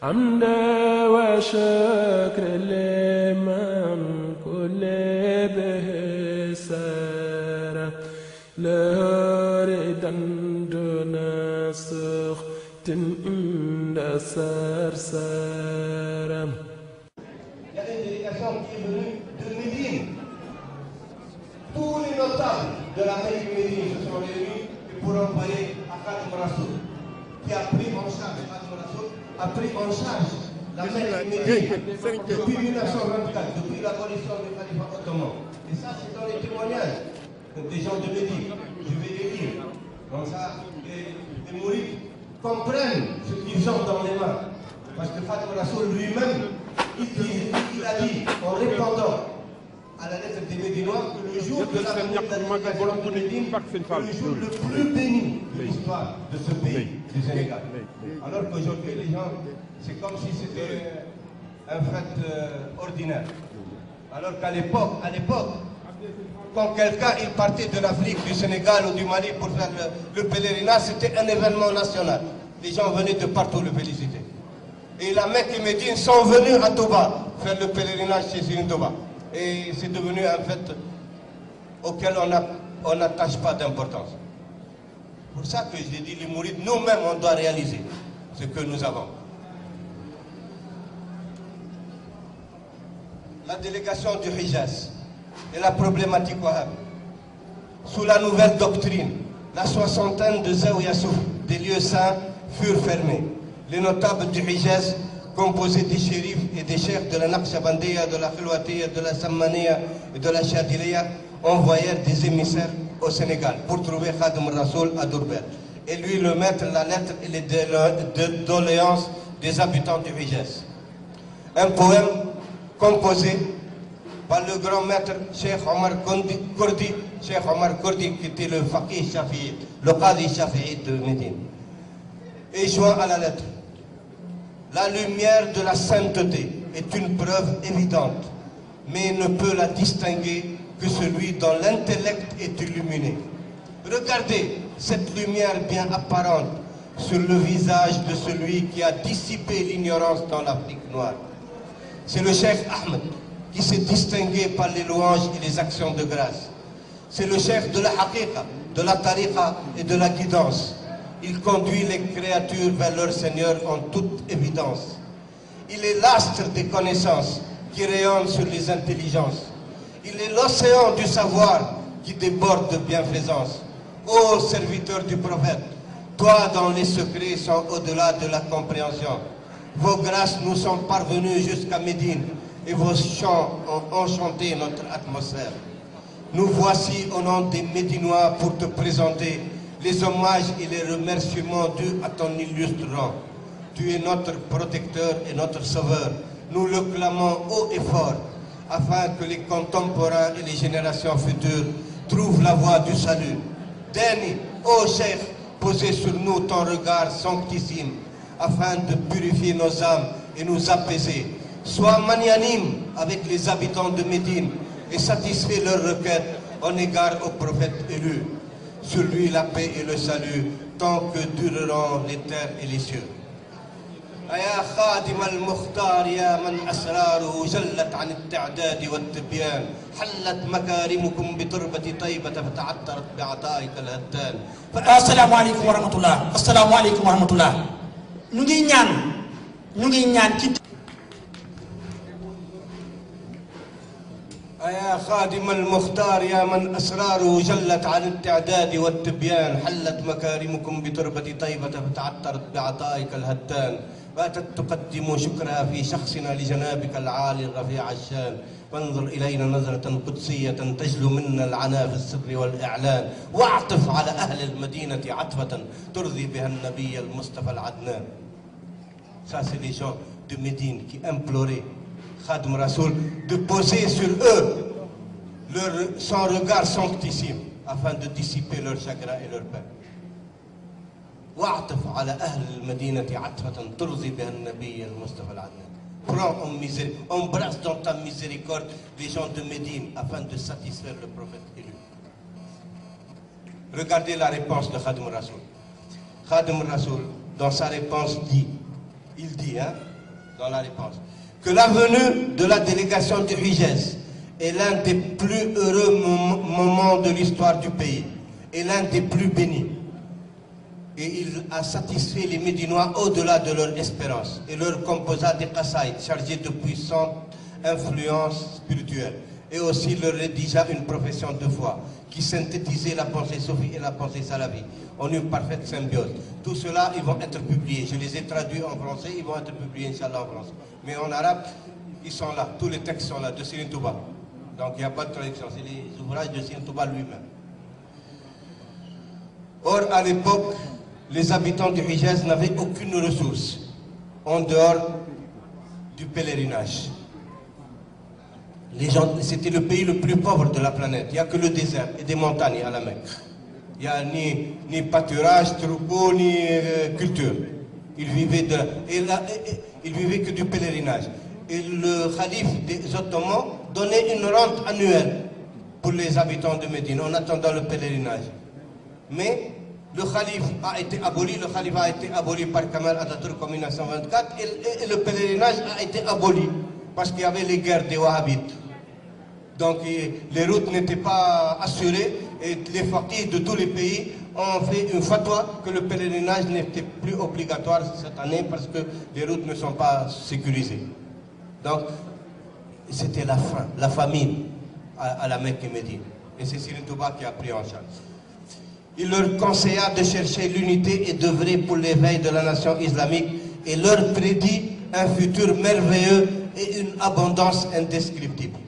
حمد وشكر لمن كل به سار لردا دون سخط عند سرسار. Il y a une délégation qui est venue de Médine. Tous les notables de la mairie de Médine se sont réunis pour envoyer à Khadim Rassoul, qui a pris en charge, a pris en charge la mairie de Médine depuis 1924, depuis l'abolition du califat ottoman. Et ça, c'est dans les témoignages des gens de Médine. Je vais les lire. Comme ça, les mourides comprennent ce qu'ils ont dans les mains. Parce que Khadim Rassoul lui-même, il a dit, en répondant à la lettre des Médinois, que le jour de la délégation de Médine, le jour le plus béni de l'histoire de ce pays, du Sénégal. Alors qu'aujourd'hui, les gens, c'est comme si c'était un fait ordinaire. Alors qu'à l'époque, quand quelqu'un il partait de l'Afrique, du Sénégal ou du Mali pour faire le pèlerinage, c'était un événement national. Les gens venaient de partout le féliciter. Et la Mecque et Médine sont venus à Touba faire le pèlerinage chez Serigne Touba. Et c'est devenu un fait auquel on n'attache pas d'importance. Pour ça que j'ai dit, les mourides, nous-mêmes, on doit réaliser ce que nous avons. La délégation du Hijaz et la problématique Wahhab. Sous la nouvelle doctrine, la soixantaine de Zawiya Souf, des lieux saints, furent fermés. Les notables du Hijaz, composés des shérifs et des chefs de la Naqshbandiya, de la Khilwatiya, de la Sammaniya et de la Chadiliya, envoyèrent des émissaires au Sénégal pour trouver Khadim Rassoul à Dourbel et lui remettre la lettre et les doléances des habitants du Hijaz. Un poème composé par le grand maître Cheikh Omar Kurdi, Cheikh Omar Kurdi qui était le faqih shafi'i, le qadi shafi'i de Médine. Et joint à la lettre: la lumière de la sainteté est une preuve évidente, mais ne peut la distinguer que celui dont l'intellect est illuminé. Regardez cette lumière bien apparente sur le visage de celui qui a dissipé l'ignorance dans l'Afrique noire. C'est le Cheikh Ahmed qui s'est distingué par les louanges et les actions de grâce. C'est le Cheikh de la Haqiqa, de la Tariqa et de la guidance. Il conduit les créatures vers leur Seigneur en toute évidence. Il est l'astre des connaissances qui rayonne sur les intelligences. Il est l'océan du savoir qui déborde de bienfaisance. Ô serviteur du prophète, toi dont les secrets sont au-delà de la compréhension, vos grâces nous sont parvenues jusqu'à Médine et vos chants ont enchanté notre atmosphère. Nous voici au nom des Médinois pour te présenter les hommages et les remerciements dus à ton illustre rang. Tu es notre protecteur et notre sauveur. Nous le clamons haut et fort, afin que les contemporains et les générations futures trouvent la voie du salut. Daigne, ô Cheikh, poser sur nous ton regard sanctissime, afin de purifier nos âmes et nous apaiser. Sois magnanime avec les habitants de Médine et satisfais leurs requêtes en égard au prophète élu. Sur lui la paix et le salut, tant que dureront les terres et les cieux. يا خادم المختار يا من أسراره جلت عن التعداد والتبيان حلت مكارمكم بتربة طيبة فتعطرت بعطائك الهتان. السلام عليكم ورحمة الله. السلام عليكم ورحمة الله. ñu ngi ñaan ci يا خادم المختار يا من أسراره جلت عن التعداد والتبيان حلت مكارمكم بتربة طيبة فتعطرت بعطائك الهتان باتت تقدم شكرها في شخصنا لجنابك العالي الرفيع الشان وانظر إلينا نظرة قدسية تجلو منا العنا في السر والإعلان واعطف على أهل المدينة عطفة ترضي بها النبي المصطفى العدنان. Ça c'est les gens de Médine qui imploraient Khadim Rassoul de poser sur eux son regard sanctissime afin de dissiper leur chagrin et leur peine. واعطف على أهل المدينة عطفة ترضي بها النبي المصطفى العدنان. Prends embrasse dans ta miséricorde les gens de Médine afin de satisfaire le prophète élu. Regardez la réponse de Khadim Rassoul. Khadim Rassoul, dans sa réponse, dit: il dit, hein, dans la réponse, que la venue de la délégation du Hijaz est l'un des plus heureux moments de l'histoire du pays et l'un des plus bénis. Et il a satisfait les Médinois au-delà de leur espérance et leur composa des qasaïd chargés de puissantes influences spirituelles et aussi leur rédigea une profession de foi qui synthétisait la pensée soufie et la pensée salafi en une parfaite symbiose. Tout cela, ils vont être publiés. Je les ai traduits en français, ils vont être publiés, Inch'Allah, en français. Mais en arabe, ils sont là, tous les textes sont là, de Serigne Touba. Donc il n'y a pas de traduction, c'est les ouvrages de Serigne Touba lui-même. Or, à l'époque, les habitants du Hijaz n'avaient aucune ressource en dehors du pèlerinage. C'était le pays le plus pauvre de la planète. Il n'y a que le désert et des montagnes à la Mecque. Il n'y a ni pâturage, troupeau, ni culture. Ils vivaient que du pèlerinage. Et le calife des Ottomans donnait une rente annuelle pour les habitants de Médine en attendant le pèlerinage. Mais le calife a été aboli par Kamal Atatürk en 1924 et le pèlerinage a été aboli parce qu'il y avait les guerres des Wahhabites. Donc les routes n'étaient pas assurées et les faqirs de tous les pays ont fait une fatwa que le pèlerinage n'était plus obligatoire cette année parce que les routes ne sont pas sécurisées. Donc c'était la faim, la famine à la Mecque et Médine. Et c'est Serigne Touba qui a pris en charge. Il leur conseilla de chercher l'unité et d'œuvrer pour l'éveil de la nation islamique et leur prédit un futur merveilleux et une abondance indescriptible.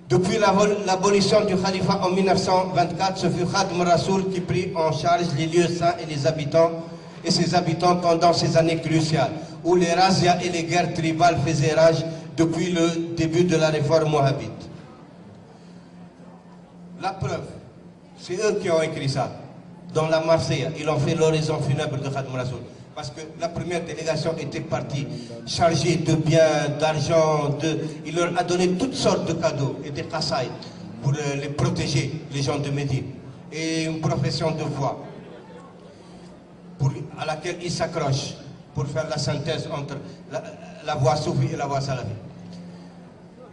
Depuis l'abolition du califat en 1924, ce fut Khadim Rassoul qui prit en charge les lieux saints et ses habitants pendant ces années cruciales, où les razzias et les guerres tribales faisaient rage depuis le début de la réforme wahhabite. La preuve, c'est eux qui ont écrit ça. Dans la Marseillaise, ils ont fait l'oraison funèbre de Khadim Rassoul. Parce que la première délégation était partie chargée de biens, d'argent, il leur a donné toutes sortes de cadeaux et des qasaïd pour les protéger, les gens de Médine. Et une profession de foi à laquelle ils s'accrochent pour faire la synthèse entre la voie soufie et la voie salafi.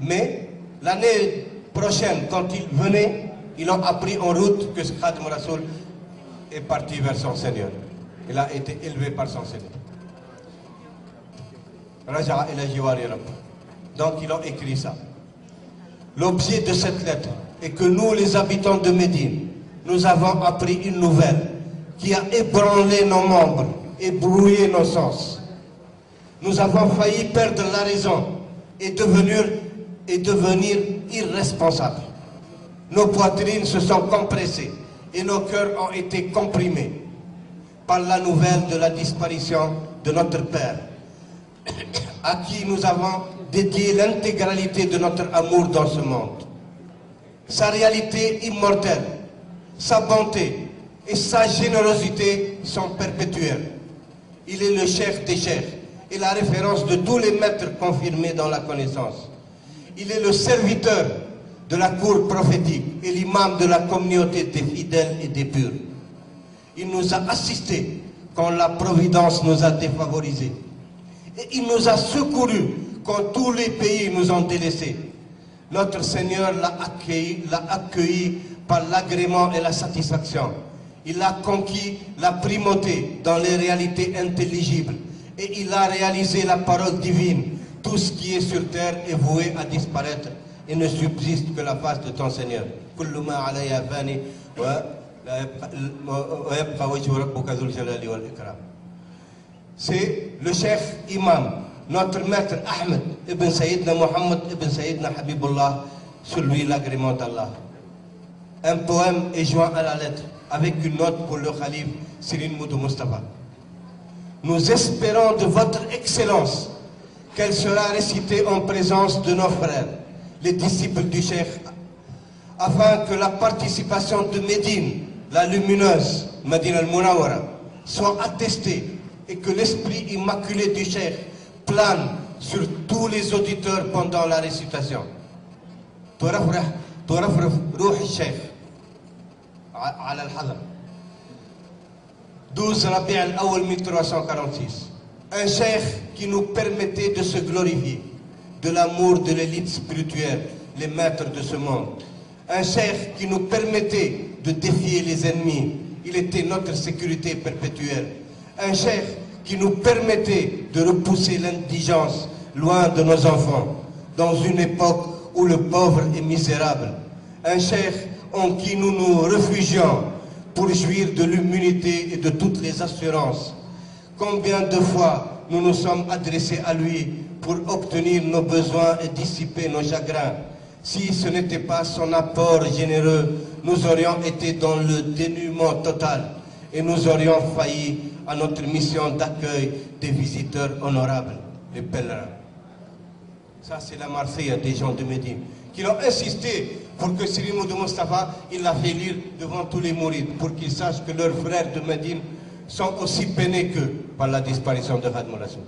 Mais l'année prochaine, quand ils venaient, ils ont appris en route que Khadim Rassoul est parti vers son Seigneur. Il a été élevé par son Seigneur. Raja'a ila jiwari Rabb. Donc ils ont écrit ça. L'objet de cette lettre est que nous, les habitants de Médine, nous avons appris une nouvelle qui a ébranlé nos membres et brouillé nos sens. Nous avons failli perdre la raison et devenir irresponsables. Nos poitrines se sont compressées et nos cœurs ont été comprimés par la nouvelle de la disparition de notre Père, à qui nous avons dédié l'intégralité de notre amour dans ce monde. Sa réalité immortelle, sa bonté et sa générosité sont perpétuelles. Il est le chef des chefs et la référence de tous les maîtres confirmés dans la connaissance. Il est le serviteur de la cour prophétique et l'imam de la communauté des fidèles et des purs. Il nous a assistés quand la providence nous a défavorisés. Et il nous a secourus quand tous les pays nous ont délaissés. Notre Seigneur l'a accueilli par l'agrément et la satisfaction. Il a conquis la primauté dans les réalités intelligibles. Et il a réalisé la parole divine. Tout ce qui est sur terre est voué à disparaître. Et ne subsiste que la face de ton Seigneur. C'est le chef imam, notre maître Ahmed ibn Sayyidna Muhammad ibn Sayyidna Habibullah, sur lui l'agrément d'Allah. Un poème est joint à la lettre avec une note pour le calife Serigne Moudou Moustapha. Nous espérons de votre excellence qu'elle sera récitée en présence de nos frères, les disciples du Cheikh, afin que la participation de Médine, la lumineuse Médine al-Munawwara, soit attestée et que l'esprit immaculé du Cheikh plane sur tous les auditeurs pendant la récitation. ترفرف روح الشيخ على الحضر 12 Rabi' al-Awwal 1346. Un cheikh qui nous permettait de se glorifier de l'amour de l'élite spirituelle, les maîtres de ce monde. Un cheikh qui nous permettait de défier les ennemis. Il était notre sécurité perpétuelle. Un cheikh qui nous permettait de repousser l'indigence loin de nos enfants, dans une époque où le pauvre est misérable. Un cheikh en qui nous nous réfugions pour jouir de l'immunité et de toutes les assurances. Combien de fois nous nous sommes adressés à lui pour obtenir nos besoins et dissiper nos chagrins. Si ce n'était pas son apport généreux, nous aurions été dans le dénuement total et nous aurions failli à notre mission d'accueil des visiteurs honorables, les pèlerins. Ça, c'est la Marseillaise des gens de Médine, qui ont insisté pour que Serigne Modou Moustapha, il l'a fait lire devant tous les mourides, pour qu'ils sachent que leurs frères de Médine sont aussi peinés qu'eux par la disparition de Khadimou Rassoul.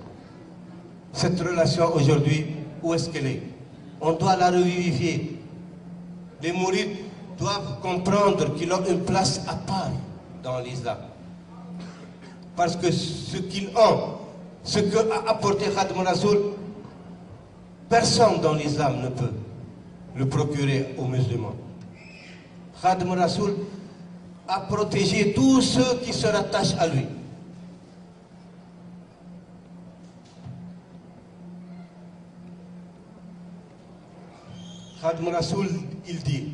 Cette relation aujourd'hui, où est-ce qu'elle est? On doit la revivifier. Les mourides doivent comprendre qu'ils ont une place à part dans l'islam. Parce que ce qu'ils ont, ce qu'a apporté Khadimou Rassoul, personne dans l'islam ne peut le procurer aux musulmans. Khadimou Rassoul a protégé tous ceux qui se rattachent à lui. Khadimou Rassoul, il dit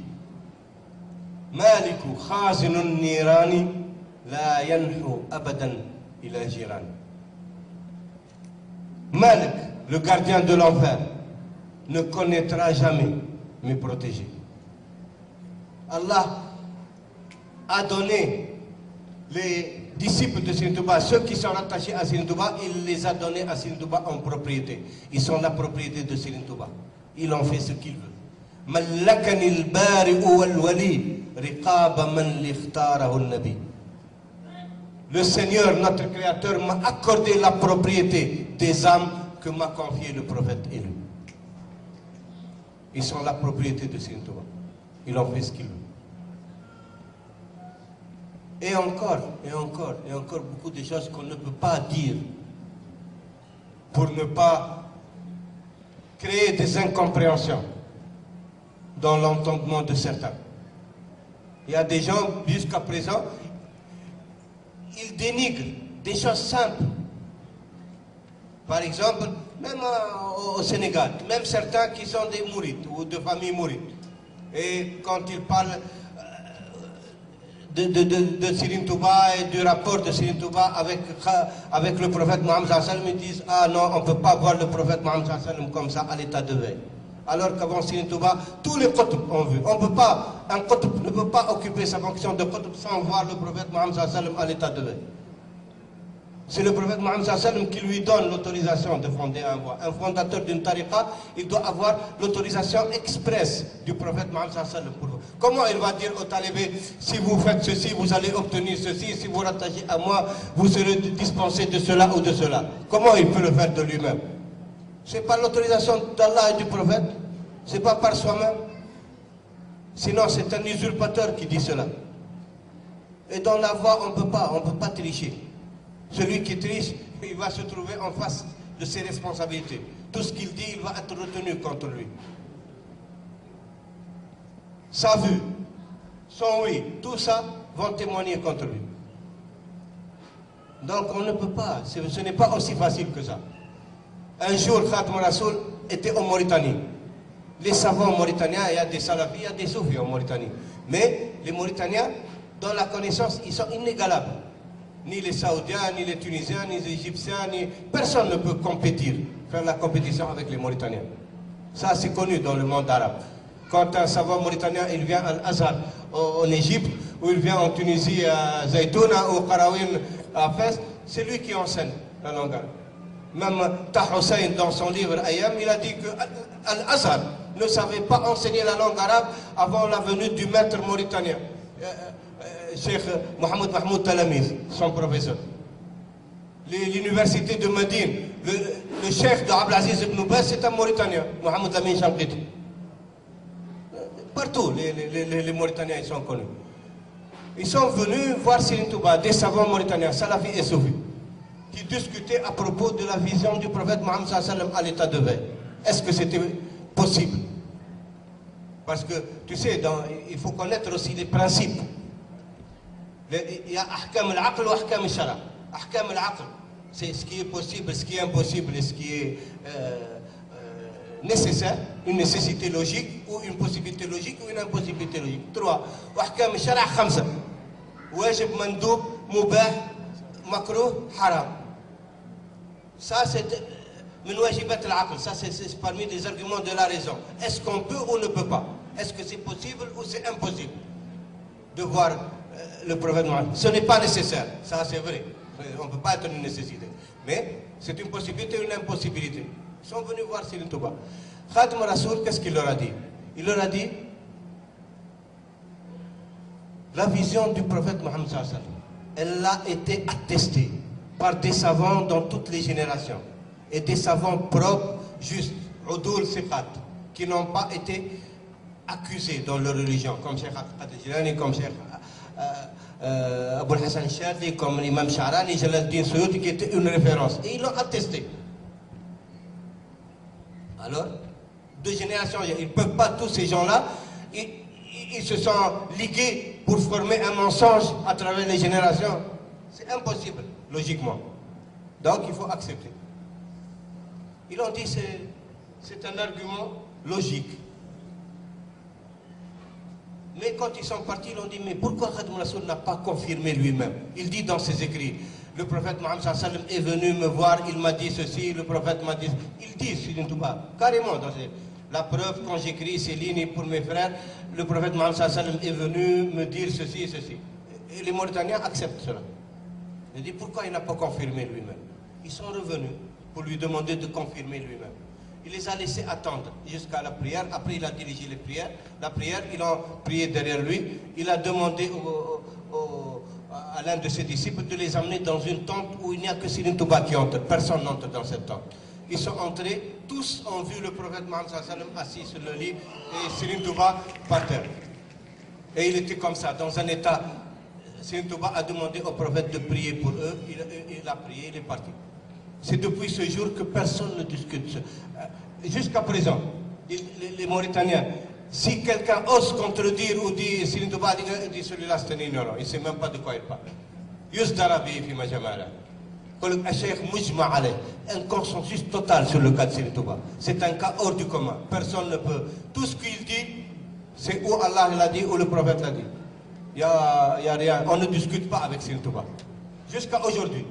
Maliku khazinun nirani la yanhu abadan ila jiran. Malik, le gardien de l'enfer, ne connaîtra jamais mes protégés. Allah a donné les disciples de Serigne Touba, ceux qui sont rattachés à Serigne Touba, il les a donnés à Serigne Touba en propriété. Ils sont la propriété de Serigne Touba. Il en fait ce qu'il veut. Mallakani al-bari'u wal-wali riqaba man l'iftarahu al-nabi. Le Seigneur, notre Créateur, m'a accordé la propriété des âmes que m'a confié le prophète élu. Ils sont la propriété de Serigne Touba. Il en fait ce qu'il veut. Et encore beaucoup de choses qu'on ne peut pas dire pour ne pas créer des incompréhensions dans l'entendement de certains. Il y a des gens, jusqu'à présent, ils dénigrent des choses simples. Par exemple, même au Sénégal, même certains qui sont des mourides ou de familles mourides, et quand ils parlent de Serigne Touba et du rapport de Serigne Touba avec le prophète Mohammed sallallahu alayhi wa sallam, ils disent ah non, on ne peut pas voir le prophète Mohammed sallallahu alayhi wa sallam comme ça à l'état de veille. Alors qu'avant Serigne Touba, tous les qutb ont vu. On peut pas, un qutb ne peut pas occuper sa fonction de qutb sans voir le prophète Mohammed sallallahu alayhi wa sallam à l'état de veille. C'est le prophète Mohammed sallallahu alayhi wa sallam qui lui donne l'autorisation de fonder un voie. Un fondateur d'une tariqa, il doit avoir l'autorisation expresse du prophète Mohammed sallallahu alayhi wa sallam. Comment il va dire aux talibés, si vous faites ceci, vous allez obtenir ceci, si vous rattachez à moi, vous serez dispensé de cela ou de cela? Comment il peut le faire de lui-même? C'est par l'autorisation d'Allah et du prophète, c'est pas par soi-même. Sinon c'est un usurpateur qui dit cela. Et dans la voie, on ne peut pas tricher. Celui qui triche, il va se trouver en face de ses responsabilités. Tout ce qu'il dit, il va être retenu contre lui. Sa vue, son oui, tout ça vont témoigner contre lui. Donc on ne peut pas, ce n'est pas aussi facile que ça. Un jour, Khadimou Rassoul était en Mauritanie. Les savants mauritaniens, il y a des salafis, il y a des soufis en Mauritanie. Mais les Mauritaniens, dans la connaissance, ils sont inégalables. Ni les Saoudiens, ni les Tunisiens, ni les Égyptiens, personne ne peut faire la compétition avec les Mauritaniens. Ça, c'est connu dans le monde arabe. Quand un savant mauritanien, il vient à Al-Azhar en Égypte, ou il vient en Tunisie à Zaytouna, ou Qarawin à Fès, c'est lui qui enseigne la langue arabe. Même Taha Hussein, dans son livre Ayam, il a dit que Al-Azhar ne savait pas enseigner la langue arabe avant la venue du maître mauritanien, Cheikh Mohamed Mahmoud Talamiz, son professeur. L'université de Médine, le cheikh de Abdelaziz ibn Baz, c'est un Mauritanien, Mohamed Lamine Chamkiti. Partout, les Mauritaniens, ils sont connus. Ils sont venus voir Serigne Touba, des savants mauritaniens, salafis et soufis, qui discutaient à propos de la vision du prophète Mohammed sallam à l'état de veille. Est-ce que c'était possible? Parce que, tu sais, il faut connaître aussi les principes. Il y a ahkam al-aql ou ahkam al-shara. Ahkam al-aql, c'est ce qui est possible, ce qui est impossible et ce qui est nécessaire, une nécessité logique ou une possibilité logique ou une impossibilité logique. 3. Ahkam al-shara, 5. Wajib, mandoub, mubah, makruh, haram. Ça, c'est ça, c'est parmi les arguments de la raison. Est-ce qu'on peut ou ne peut pas? Est-ce que c'est possible ou c'est impossible de voir le prophète Mohammed? Ce n'est pas nécessaire, ça c'est vrai. On ne peut pas être une nécessité. Mais c'est une possibilité ou une impossibilité. Ils sont venus voir Serigne Touba. Khadim Rasoul, qu'est-ce qu'il leur a dit? Il leur a dit la vision du prophète Mohammed, elle a été attestée par des savants dans toutes les générations. Et des savants propres, justes, Udoul Siqat, qui n'ont pas été accusés dans leur religion, comme Cheikh Abdel Jilani, comme Cheikh Aboul Hassan Chadli, comme l'imam Sha'rani, Jalaluddin Suyuti, qui était une référence. Et ils l'ont attesté. Alors, 2 générations, ils ne peuvent pas, tous ces gens-là, ils se sont ligués pour former un mensonge à travers les générations. C'est impossible, logiquement. Donc, il faut accepter. Ils ont dit c'est un argument logique. Mais quand ils sont partis, ils ont dit mais pourquoi Khadim Rassoul n'a pas confirmé lui-même? Il dit dans ses écrits, le prophète Mohammed sallam est venu me voir, il m'a dit ceci, le prophète m'a dit... Il dit Serigne Touba, carrément, la preuve quand j'écris ces lignes pour mes frères, le prophète Mohammed sallam est venu me dire ceci et ceci. Et les Mauritaniens acceptent cela. Il dit pourquoi il n'a pas confirmé lui-même? Ils sont revenus pour lui demander de confirmer lui-même. Il les a laissés attendre jusqu'à la prière. Après, il a dirigé les prières. La prière, ils ont prié derrière lui. Il a demandé à l'un de ses disciples de les amener dans une tente où il n'y a que Serigne Touba qui entre. Personne n'entre dans cette tente. Ils sont entrés, tous ont vu le prophète Mohammed sallam assis sur le lit et Serigne Touba par terre. Et il était comme ça, dans un état. Serigne Touba a demandé au prophète de prier pour eux. Il a prié, il est parti. C'est depuis ce jour que personne ne discute. Jusqu'à présent, les Mauritaniens, si quelqu'un ose contredire ou dit Serigne Touba dit celui-là c'est un ignorant, il ne sait même pas de quoi il parle. Un consensus total sur le cas de Serigne Touba. C'est un cas hors du commun. Personne ne peut. Tout ce qu'il dit, c'est où Allah l'a dit ou le prophète l'a dit. Il n'y a rien. On ne discute pas avec Serigne Touba. Jusqu'à aujourd'hui.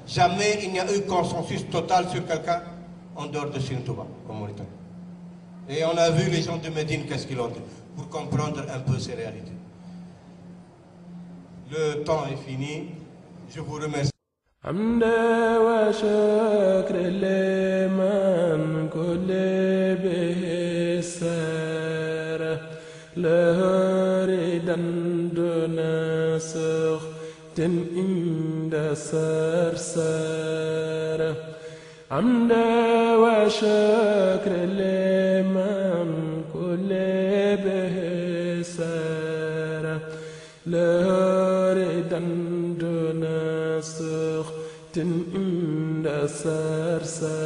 Jamais il n'y a eu consensus total sur quelqu'un en dehors de Serigne Touba en Mauritanie. Et on a vu les gens de Médine, qu'est-ce qu'ils ont dit, pour comprendre un peu ces réalités. Le temps est fini. Je vous remercie. عند سرسارة عمدا وشكر لمن كل به سارة لردا دون سخط عند سرسارة